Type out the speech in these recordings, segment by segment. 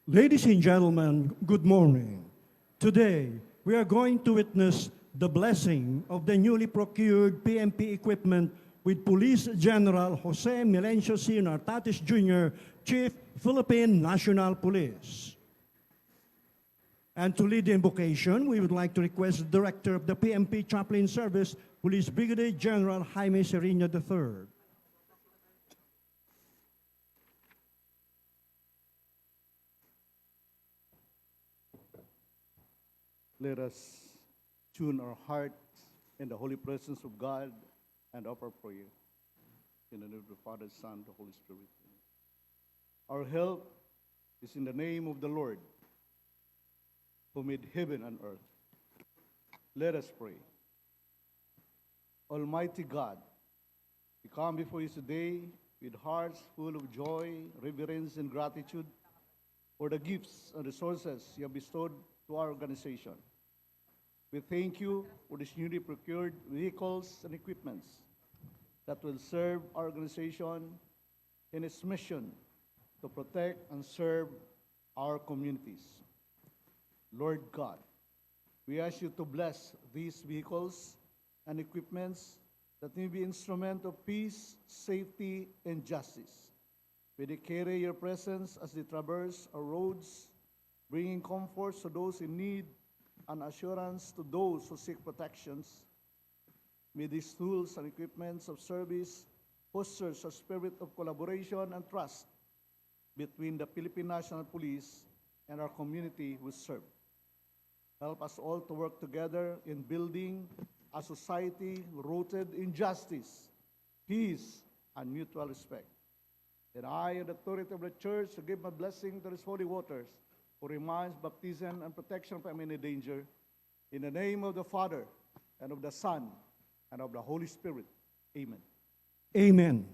Ladies and gentlemen, good morning. Today, we are going to witness the blessing of the newly procured PMP equipment with Police General Jose Milencio C. Nartatis Jr., Chief, Philippine National Police. And to lead the invocation, we would like to request the Director of the PMP Chaplain Service, Police Brigadier General Jaime Serino III. Let us tune our hearts in the holy presence of God and offer prayer. In the name of the Father, Son, and the Holy Spirit. Our help is in the name of the Lord, who made heaven and earth. Let us pray. Almighty God, we come before you today with hearts full of joy, reverence, and gratitude for the gifts and resources you have bestowed to our organization. We thank you for these newly procured vehicles and equipments that will serve our organization in its mission to protect and serve our communities. Lord God, we ask you to bless these vehicles and equipments that may be instrument of peace, safety, and justice. May they carry your presence as they traverse our roads, bringing comfort to those in need and assurance to those who seek protections. May these tools and equipments of service foster a spirit of collaboration and trust between the Philippine National Police and our community we serve. Help us all to work together in building a society rooted in justice, peace, and mutual respect. And I, in the authority of the Church, to give my blessing to these holy waters, who reminds baptism and protection from any danger, in the name of the Father, and of the Son, and of the Holy Spirit. Amen. Amen.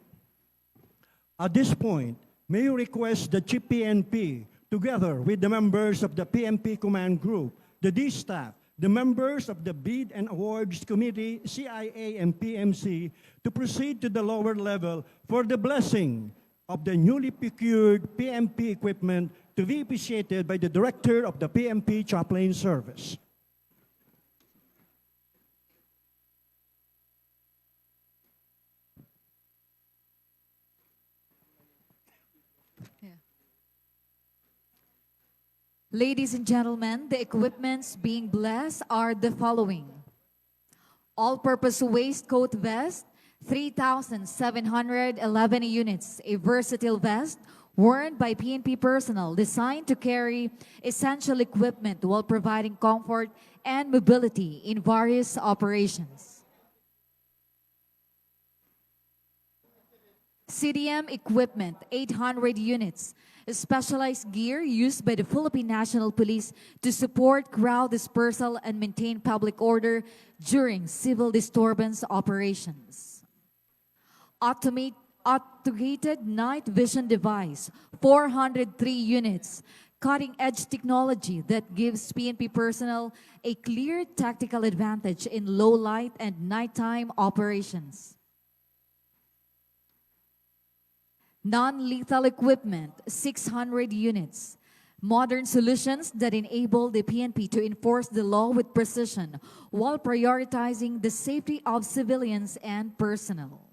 At this point, may you request the Chief PNP, together with the members of the PMP Command Group, the D staff, the members of the Bid and Awards Committee, CIA and PMC, to proceed to the lower level for the blessing of the newly procured PMP equipment to be appreciated by the Director of the PMP Chaplain Service. Ladies and gentlemen, the equipments being blessed are the following: all-purpose waistcoat vest, 3,711 units, a versatile vest worn by PNP personnel designed to carry essential equipment while providing comfort and mobility in various operations. CDM equipment, 800 units, specialized gear used by the Philippine National Police to support crowd dispersal and maintain public order during civil disturbance operations. Automated night vision device, 403 units, cutting-edge technology that gives PNP personnel a clear tactical advantage in low light and nighttime operations. Non-lethal equipment, 600 units. Modern solutions that enable the PNP to enforce the law with precision while prioritizing the safety of civilians and personnel.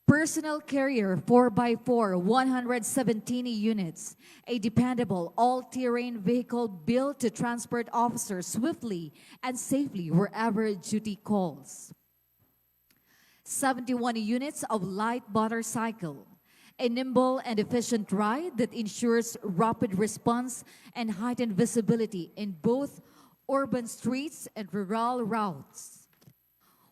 Personal carrier 4x4, 117 units. A dependable all-terrain vehicle built to transport officers swiftly and safely wherever duty calls. 71 units of light motorcycle, a nimble and efficient ride that ensures rapid response and heightened visibility in both urban streets and rural routes.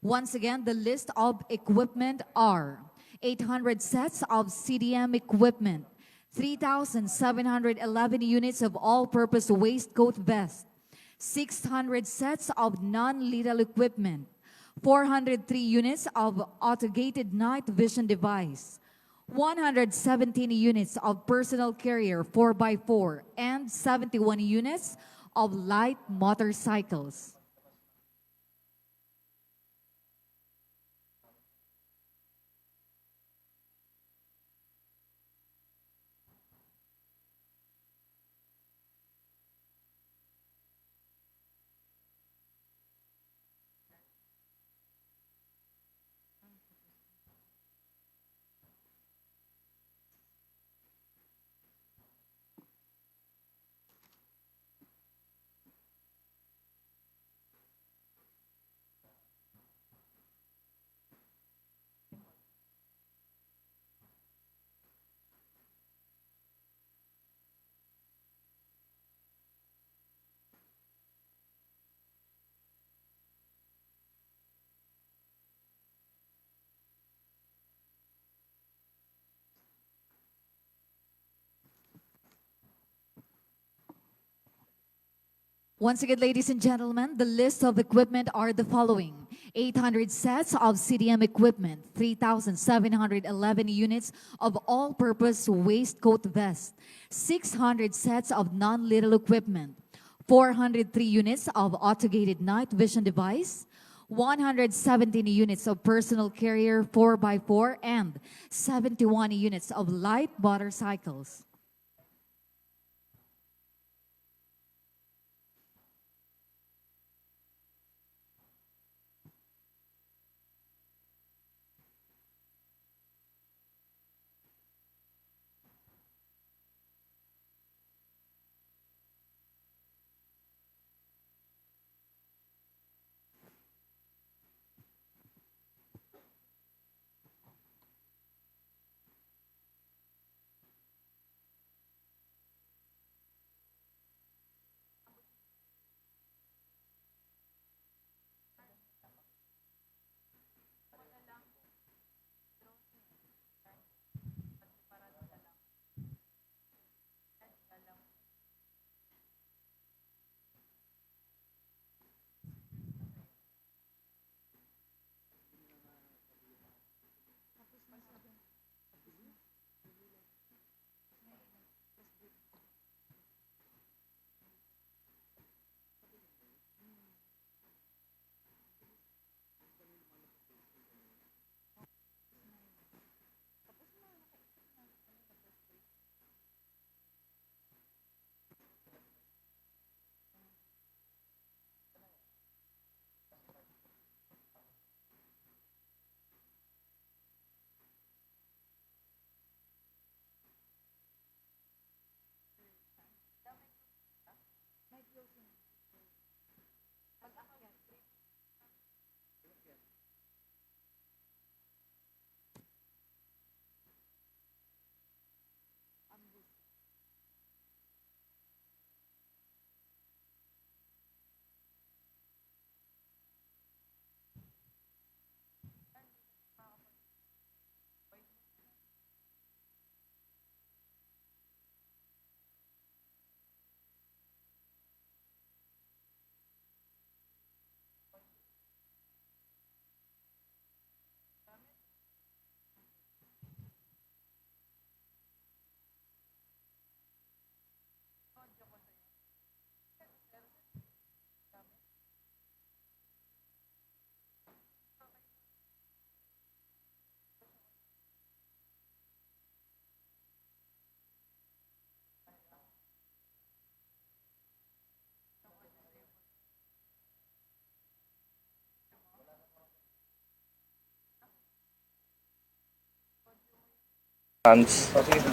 Once again, the list of equipment are 800 sets of CDM equipment, 3,711 units of all-purpose waistcoat vest, 600 sets of non-lethal equipment, 403 units of automated night vision device, 117 units of personal carrier 4x4, and 71 units of light motorcycles. Once again, ladies and gentlemen, the list of equipment are the following. 800 sets of CDM equipment, 3,711 units of all-purpose waistcoat vest, 600 sets of non-lethal equipment, 403 units of autogated night vision device, 117 units of personal carrier 4x4, and 71 units of light motorcycles.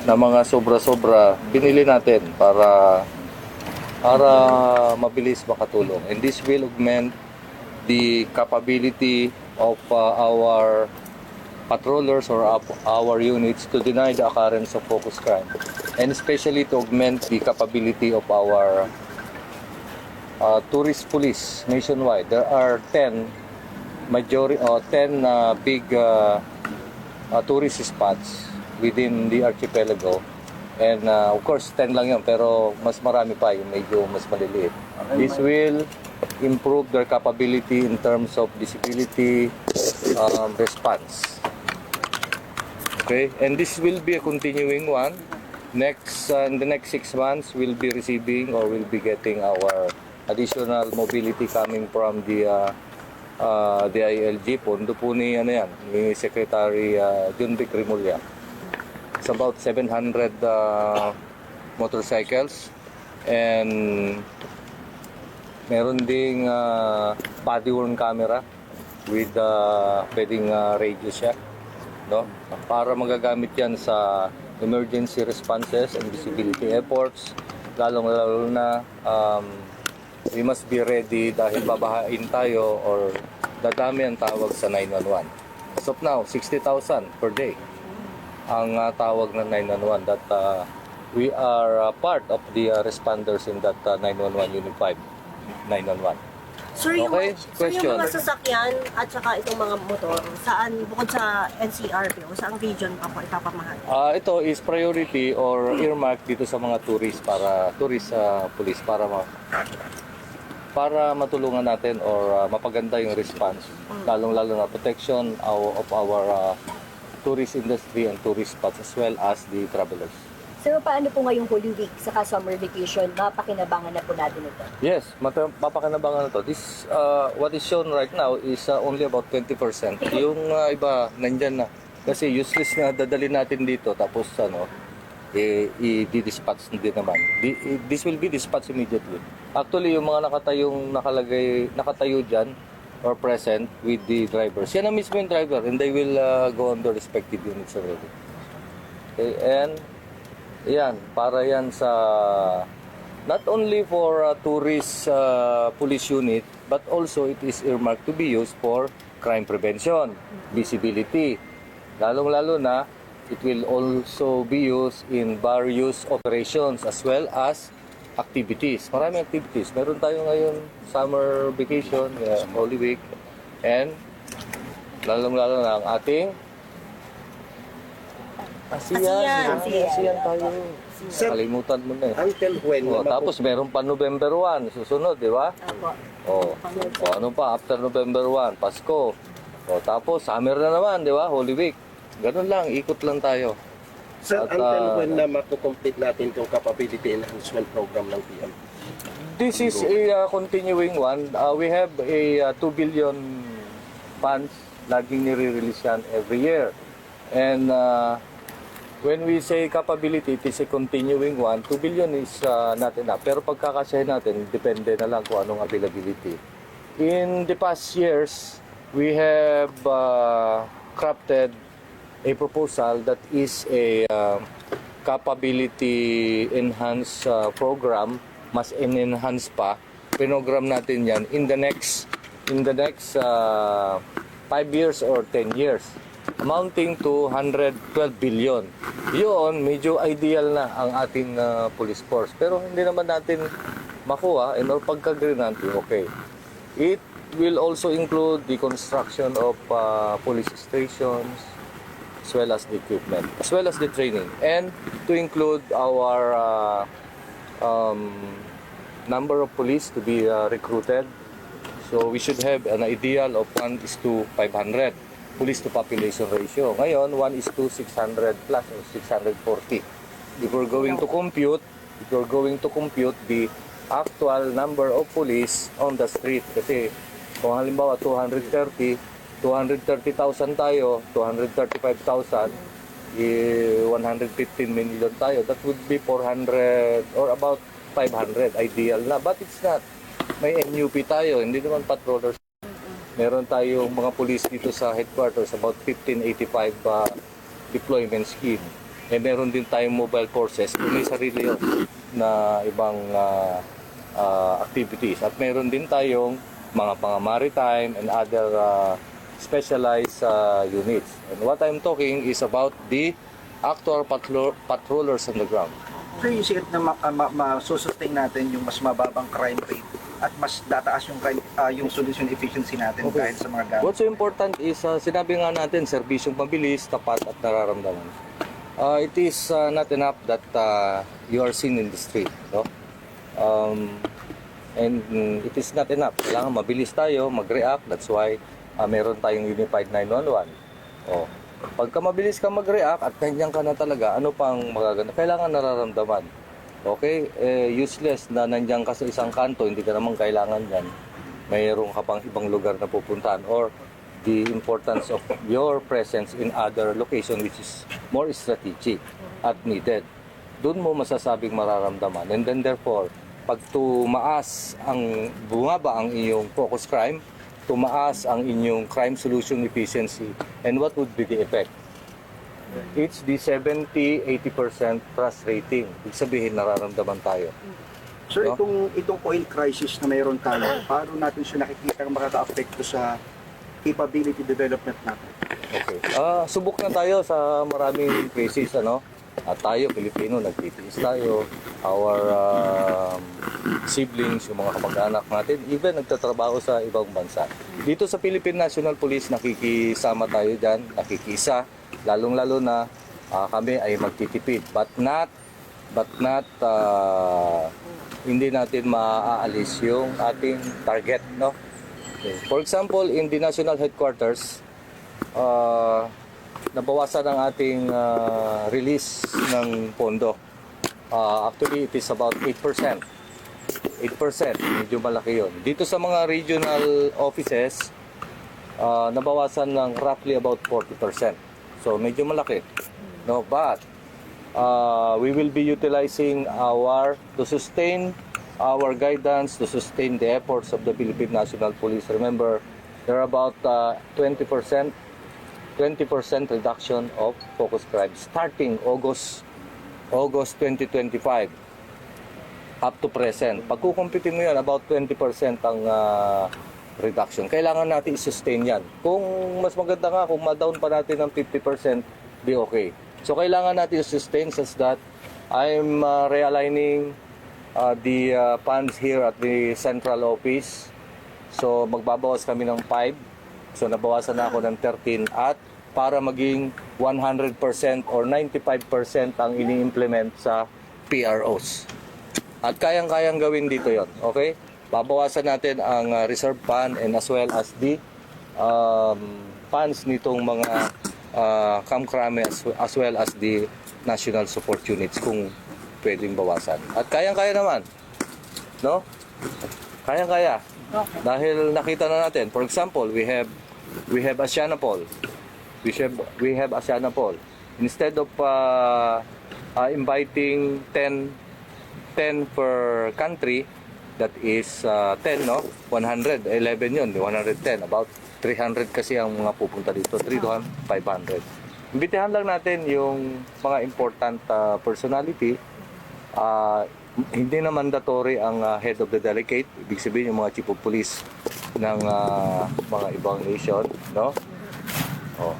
Na mga sobra-sobra binili natin para mabilis makatulong, and this will augment the capability of our patrollers or our units to deny the occurrence of focus crime, and especially to augment the capability of our tourist police nationwide. There are 10 big tourist spots within the archipelago, and of course 10 lang yun, pero mas marami pa yung medyo mas maliliit. This will improve their capability in terms of visibility, response. Okay, and this will be a continuing one. In the next 6 months, we'll be receiving or we'll be getting our additional mobility coming from the DILG. Pondo po ni Secretary Junvic Rimulya. It's about 700 motorcycles, and meron ding body-worn camera with pwedeng radio siya, no? Para magagamit yan sa emergency responses and visibility efforts, lalong-lalo na we must be ready dahil babahain tayo or dadami ang tawag sa 911. As of now, 60,000 per day ang tawag ng 911, that we are part of the responders in that 911 Unified 911. Sir, yung, Okay, sir, question. yung mga sasakyan at saka itong mga motor, saan, bukod sa NCRPO, saang region pa po ipapamahal? Ito is priority or earmark dito sa mga tourist police para para matulungan natin or mapaganda yung response, lalong-lalo na protection of our tourist industry and tourist spots as well as the travelers. Sir, paano po ngayong Holy Week saka summer vacation, mapakinabangan na po natin ito? Yes, mapakinabangan na to. This, what is shown right now is only about 20%. Yung iba, nandyan na. Kasi useless na dadalhin natin dito, tapos i-dispatch din naman. This will be dispatched immediately. Actually, yung mga nakatayo dyan, or present with the drivers, yan ang mismo yung driver, and they will go on their respective units already. Okay, and yan, para yan sa not only for tourist police unit, but also it is earmarked to be used for crime prevention, visibility. Lalong-lalo na, it will also be used in various operations as well as activities. Maraming activities. Meron tayo ngayon summer vacation, Holy Week, and lalong-lalo na ang ating ASEAN tayo. Kalimutan mo na eh. Until when? Tapos meron pa November 1, susunod, di ba? Opo. Ano pa, after November 1, Pasko. Tapos summer na naman, di ba? Holy Week. Ganun lang, ikot lang tayo. Sir, At, until when na makukomplete natin itong capability enhancement program ng PM? This is a continuing one. We have a 2 billion funds, laging nire-release yan every year. And when we say capability, it is a continuing one. 2 billion is not enough. Pero pagkakasahin natin, depende na lang kung anong availability. In the past years, we have crafted a proposal that is a capability enhance program, mas enhance pa. Pinogram natin yan in the next 5 years or 10 years, amounting to 112 billion. Yun, medyo ideal na ang ating police force. Pero hindi naman natin makuha, and or pagka-green natin, okay. It will also include the construction of police stations, as well as the equipment, as well as the training, and to include our number of police to be recruited. So we should have an ideal of 1:500 police to population ratio. Ngayon, 1:600 plus or 640. If we're going to compute the actual number of police on the street, kasi kung halimbawa 230,000 tayo, 235,000, 115 million tayo, that would be 400 or about 500, ideal na. But it's not. May NUP tayo, hindi naman patrollers. Meron tayong mga police dito sa headquarters, about 1585 deployment scheme. Meron din tayong mobile forces, may sarili yun na ibang activities. At meron din tayong mga maritime and other specialized units. And what I'm talking is about the actual patrollers on the ground. Sir, you see it na masusustain natin yung mas mababang crime rate at mas tataas yung solution efficiency natin dahil sa mga gamit. What's so important is, sinabi nga natin, serbisyong mabilis, tapat at nararamdaman. It is not enough that you are seen in the street. No? And it is not enough. Kailangan mabilis tayo, mag-react. That's why meron tayong Unified 911. Pagka mabilis ka mag-react at nandiyan ka na talaga, ano pang magaganda? Kailangan nararamdaman. Okay? Useless na nandiyan ka sa isang kanto, hindi ka naman kailangan yan. Mayroon ka pang ibang lugar na pupuntahan, or the importance of your presence in other location which is more strategic at needed. Doon mo masasabing mararamdaman. And then therefore, pag bumaba ang iyong focus crime, tumaas ang inyong crime solution efficiency, and what would be the effect? It's the 70-80% trust rating. Ibig sabihin, nararamdaman tayo. Sir, No? itong oil crisis na mayroon tayo, paano natin siya nakikita makaka-apekto sa capability development natin? Okay. Subok na tayo sa maraming crisis, ano? Tayo, Pilipino, nagtitiis tayo. Our siblings, yung mga kamag-anak natin, even nagtatrabaho sa ibang bansa. Dito sa Philippine National Police, nakikisama tayo dyan, nakikisa. Lalong-lalo na kami ay magtitipid. But not hindi natin maaalis yung ating target, no? Okay. For example, in the national headquarters, nabawasan ang ating release ng pondo. Actually, it is about 8%. 8%, medyo malaki yun. Dito sa mga regional offices, nabawasan ng roughly about 40%. So, medyo malaki. No, but we will be utilizing to sustain our guidance, to sustain the efforts of the Philippine National Police. Remember, there are about 20% reduction of focus crimes starting August 2025 up to present. Pag kukumpitin mo yan, about 20% ang reduction. Kailangan natin i-sustain yan. Kung mas maganda nga, kung ma-down pa natin ng 50%, di okay. So, kailangan natin i-sustain such that I'm realigning the funds here at the central office. So, magbabawas kami ng 5. So, nabawasan na ako ng 13 at para maging 100% or 95% ang ini-implement sa PROs. At kayang-kayang gawin dito yon, okay? Babawasan natin ang reserve fund and as well as the funds nitong mga kamkrame as well as the national support units kung pwedeng bawasan. At kayang-kaya naman, no? Kayang-kaya. Dahil nakita na natin, for example, we have Asianapol. We have Asianapol. Instead of inviting 10 per country, that is 10, no? 100, 11 yun, 110. About 300 kasi ang mga pupunta dito, 300 to 500. Imbitahan lang natin yung mga important personality. Hindi na mandatory ang head of the delegate, ibig sabihin yung mga chief of police ng mga ibang nation, no?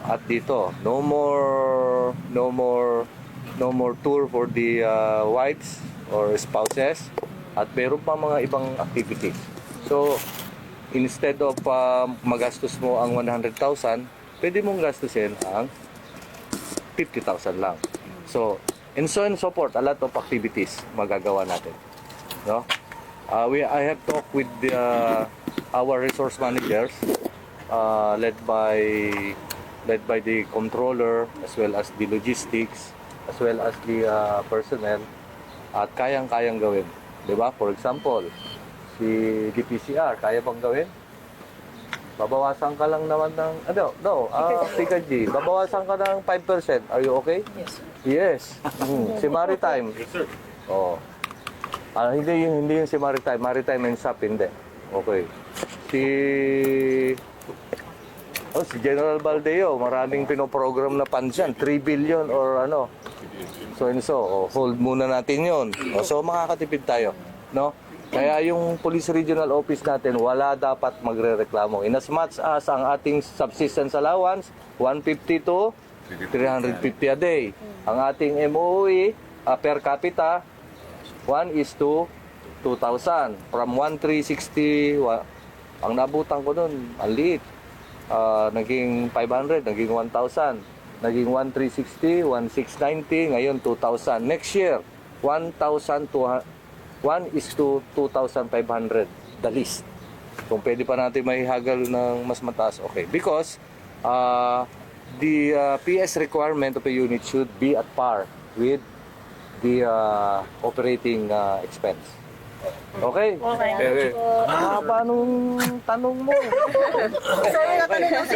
At dito, no more tour for the wives or spouses. At meron pa mga ibang activities. So, instead of magastos mo ang 100,000, pwede mong gastusin ang 50,000 lang. So, and so forth, a lot of activities magagawa natin. No? I have talked with our resource managers, led by the controller, as well as the logistics, as well as the personnel, at kayang-kayang gawin. Diba? For example, si DPCR, kaya bang gawin? Babawasan ka lang naman ng, PKG, babawasan ka ng 5%. Are you okay? Yes. Si Maritime. Yes, sir. Hindi yung si Maritime. Maritime and SAP, hindi. Okay. Si General Baldeo, maraming pinoprogram na pansyan, 3 billion or ano. So, hold muna natin yun. So, makakatipid tayo, no? Kaya yung Police Regional Office natin, wala dapat magre-reklamo. In as much as ang ating subsistence allowance, 150 to 350 a day. Ang ating MOE per capita, 1:2,000. From 1,360, ang nabutan ko nun, ang liit. Naging 500, naging 1,000. Naging 1,360, 1,690, ngayon 2,000. Next year, 1:2,500, the least. Kung pwede pa natin mahihagal ng mas mataas, okay. Because the PS requirement of a unit should be at par with the operating expense. Okay? Okay. Paano tanong mo? Sorry, natanong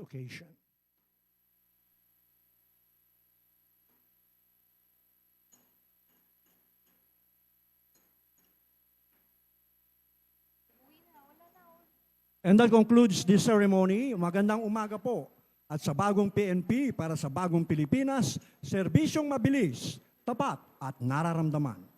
next occasion. And that concludes this ceremony. Magandang umaga po. At sa bagong PNP para sa bagong Pilipinas, serbisyong mabilis, tapat at nararamdaman.